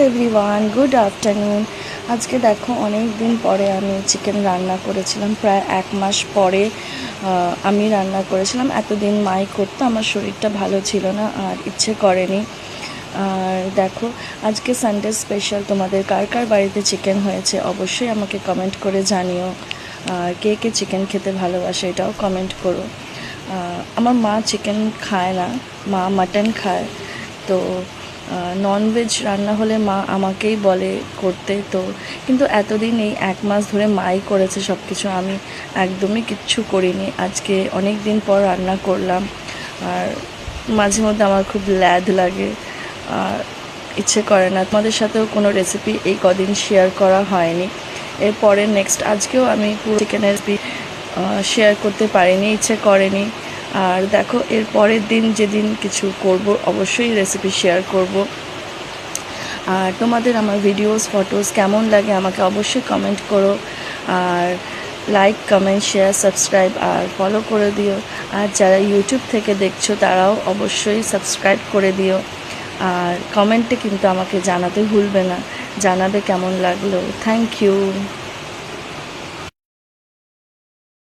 Everyone, good afternoon. আজকে দেখো অনেক দিন পরে আমি চিকেন রান্না করেছিলাম, প্রায় 1 মাস পরে আমি রান্না করেছিলাম। এতদিন মাই করতো, আমার শরীরটা ভালো ছিল না আর ইচ্ছে করেনি। আর দেখো আজকে সানডে স্পেশাল। তোমাদের কার কার বাড়িতে চিকেন হয়েছে অবশ্যই আমাকে কমেন্ট করে জানিও। আর কে কে চিকেন খেতে ভালোবাসে এটাও কমেন্ট করো। আমার মা চিকেন খায় না, মা মাটন খায়। তো ননভেজ রান্না হলে মা আমাকেই বলে করতে। তো কিন্তু এতদিন এই 1 মাস ধরে মাই করেছে সব কিছু, আমি একদমই কিচ্ছু করিনি। আজকে অনেক দিন পর রান্না করলাম। আর মাঝে মধ্যে আমার খুব ল্যাদ লাগে আর ইচ্ছে করে না। তোমাদের সাথেও কোনো রেসিপি এই কদিন শেয়ার করা হয়নি। এরপরে নেক্সট আজকেও আমি পুরো চিকেনের রেসিপি শেয়ার করতে পারিনি, ইচ্ছে করেনি। আর দেখো এর পরের দিন যেদিন কিছু করব অবশ্যই রেসিপি শেয়ার করব। আর তোমাদের আমার ভিডিওস ফটোস কেমন লাগে আমাকে অবশ্যই কমেন্ট করো। আর লাইক কমেন্ট শেয়ার সাবস্ক্রাইব আর ফলো করে দিও। আর যারা ইউটিউব থেকে দেখছো তারাও অবশ্যই সাবস্ক্রাইব করে দিও। আর কমেন্টে কিন্তু আমাকে জানাতে ভুলবে না, জানাবে কেমন লাগলো। Thank you.